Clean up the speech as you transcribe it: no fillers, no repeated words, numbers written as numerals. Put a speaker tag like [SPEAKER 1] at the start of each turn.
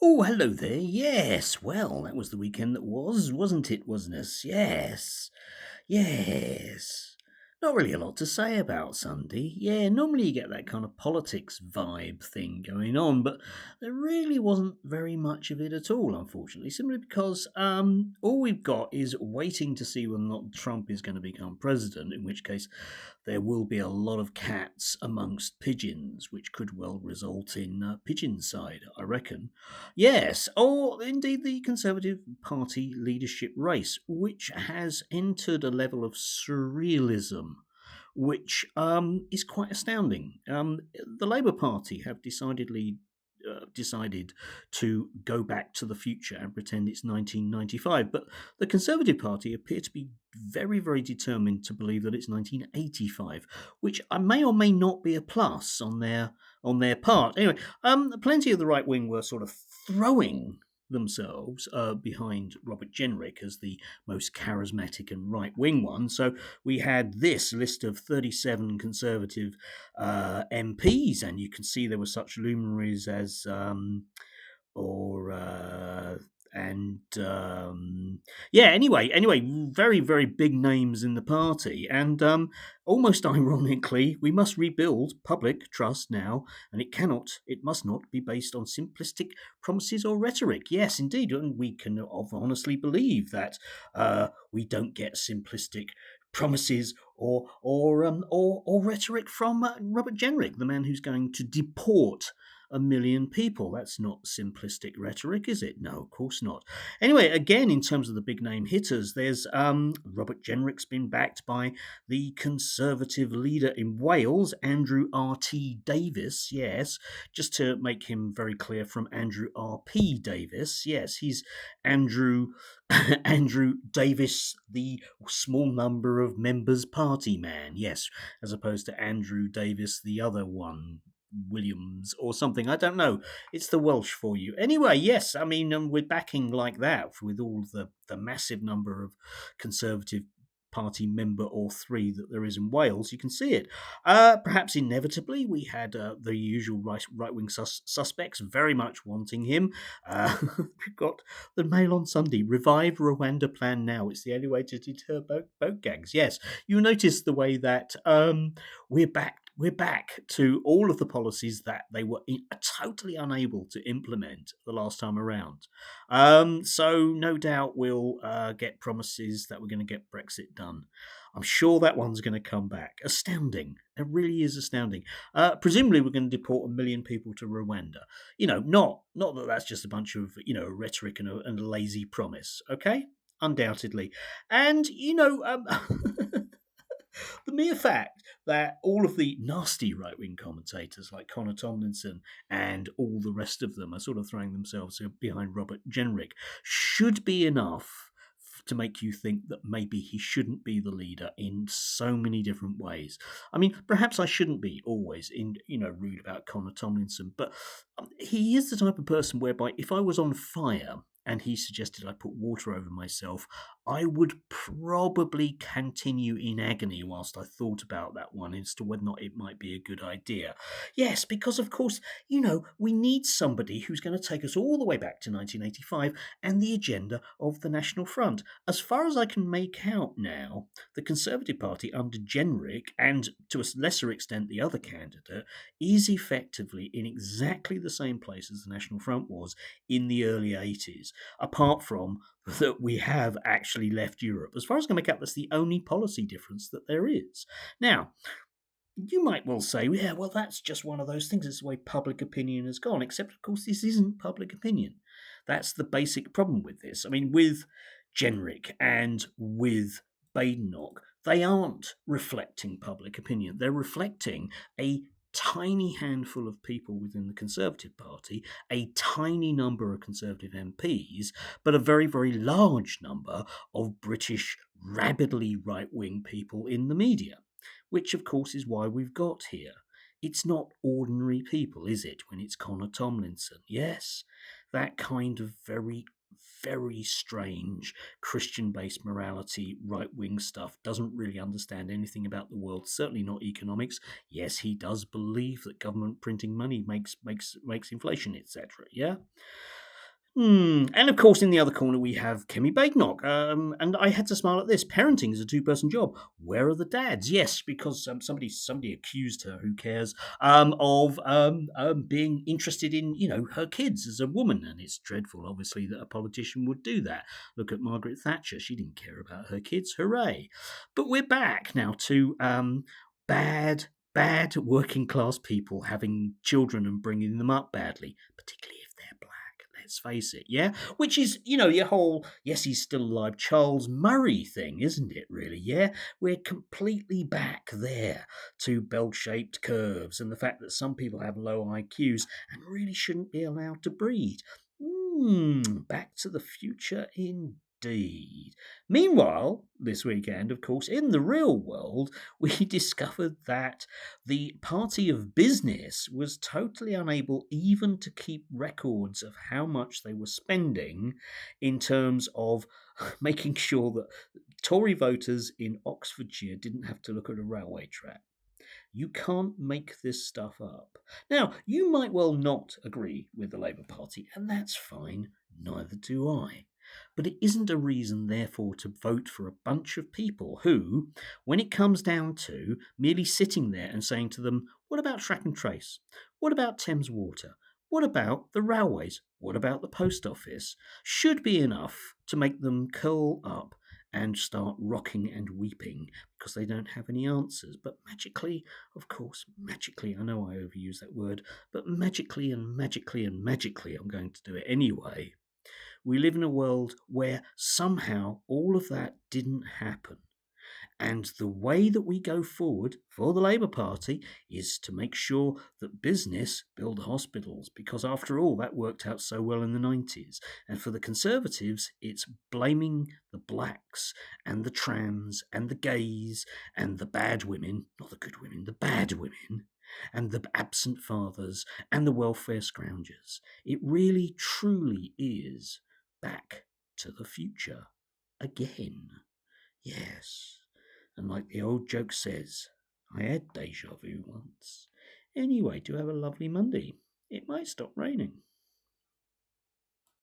[SPEAKER 1] Oh, hello there. Yes, well, that was the weekend that was, wasn't it, wasn't it? Yes, yes. Not really a lot to say about Sunday. Yeah, normally you get that kind of politics vibe thing going on, but there really wasn't very much of it at all, unfortunately, simply because all we've got is waiting to see whether or not Trump is going to become president, in which case there will be a lot of cats amongst pigeons, which could well result in pigeoncide, I reckon. Yes, or indeed the Conservative Party leadership race, which has entered a level of surrealism, which is quite astounding. The Labour Party have decided to go back to the future and pretend it's 1995, but the Conservative Party appear to be very, very determined to believe that it's 1985, which may or may not be a plus on their part. Anyway, plenty of the right wing were sort of throwing themselves behind Robert Jenrick as the most charismatic and right wing one. So we had this list of 37 Conservative MPs, and you can see there were such luminaries as or and anyway, very, very big names in the party, and almost ironically, we must rebuild public trust now, and it must not be based on simplistic promises or rhetoric. Yes, indeed, and we can honestly believe that we don't get simplistic promises or rhetoric from Robert Jenrick, the man who's going to deport 1 million people. That's not simplistic rhetoric, is it? No, of course not. Anyway, again, in terms of the big name hitters, there's Robert Jenrick's been backed by the Conservative leader in Wales, Andrew R.T. Davis. Yes, just to make him very clear, from Andrew R.P. Davis. Yes, he's Andrew Andrew Davis, the small number of members party man. Yes, as opposed to Andrew Davis, the other one, Williams or something. I don't know. It's the Welsh for you. Anyway, yes, I mean, with backing like that, with all the massive number of Conservative Party member or three that there is in Wales, you can see it. Perhaps inevitably, we had the usual right wing suspects very much wanting him. We've got the Mail on Sunday: revive Rwanda plan now. It's the only way to deter boat gangs. Yes, you notice the way that we're back to all of the policies that they were totally unable to implement the last time around. So no doubt we'll get promises that we're going to get Brexit done. I'm sure that one's going to come back. Astounding. It really is astounding. Presumably we're going to deport 1 million people to Rwanda. Not that that's just a bunch of, rhetoric and a lazy promise. Okay? Undoubtedly. And, the mere fact that all of the nasty right wing commentators like Connor Tomlinson and all the rest of them are sort of throwing themselves behind Robert Jenrick should be enough to make you think that maybe he shouldn't be the leader in so many different ways. I mean, perhaps I shouldn't be always rude about Connor Tomlinson, but he is the type of person whereby if I was on fire and he suggested I put water over myself, I would probably continue in agony whilst I thought about that one as to whether or not it might be a good idea. Yes, because of course, we need somebody who's going to take us all the way back to 1985 and the agenda of the National Front. As far as I can make out now, the Conservative Party under Jenrick, and to a lesser extent the other candidate, is effectively in exactly the same place as the National Front was in the early 80s, apart from that we have actually left Europe. As far as I can make out, that's the only policy difference that there is. Now, you might well say, yeah, well, that's just one of those things. It's the way public opinion has gone, except, of course, this isn't public opinion. That's the basic problem with this. I mean, with Jenrick and with Badenoch, they aren't reflecting public opinion. They're reflecting a tiny handful of people within the Conservative Party, a tiny number of Conservative MPs, but a very, very large number of British, rabidly right-wing people in the media, which, of course, is why we've got here. It's not ordinary people, is it, when it's Connor Tomlinson? Yes, that kind of very, very strange Christian-based morality, right-wing stuff, doesn't really understand anything about the world, certainly not economics. Yes, he does believe that government printing money makes inflation, etc. Yeah? And of course, in the other corner, we have Kemi Badenoch. And I had to smile at this. Parenting is a two-person job. Where are the dads? Yes, because somebody accused her, who cares, of being interested in, her kids as a woman. And it's dreadful, obviously, that a politician would do that. Look at Margaret Thatcher. She didn't care about her kids. Hooray. But we're back now to bad working class people having children and bringing them up badly, particularly if they're black. Let's face it, yeah? Which is, your whole, yes, he's still alive, Charles Murray thing, isn't it, really? Yeah? We're completely back there to bell-shaped curves and the fact that some people have low IQs and really shouldn't be allowed to breed. Back to the future indeed. Meanwhile, this weekend, of course, in the real world, we discovered that the party of business was totally unable even to keep records of how much they were spending in terms of making sure that Tory voters in Oxfordshire didn't have to look at a railway track. You can't make this stuff up. Now, you might well not agree with the Labour Party, and that's fine, neither do I. But it isn't a reason, therefore, to vote for a bunch of people who, when it comes down to merely sitting there and saying to them, what about track and trace? What about Thames Water? What about the railways? What about the post office? Should be enough to make them curl up and start rocking and weeping because they don't have any answers. But magically, of course, magically, I know I overuse that word, but magically and magically and magically, I'm going to do it anyway. We live in a world where somehow all of that didn't happen. And the way that we go forward for the Labour Party is to make sure that business build hospitals, because after all, that worked out so well in the 90s. And for the Conservatives, it's blaming the blacks and the trans and the gays and the bad women, not the good women, the bad women, and the absent fathers and the welfare scroungers. It really, truly is back to the future again. Yes. And like the old joke says, I had deja vu once. Anyway, do have a lovely Monday. It might stop raining.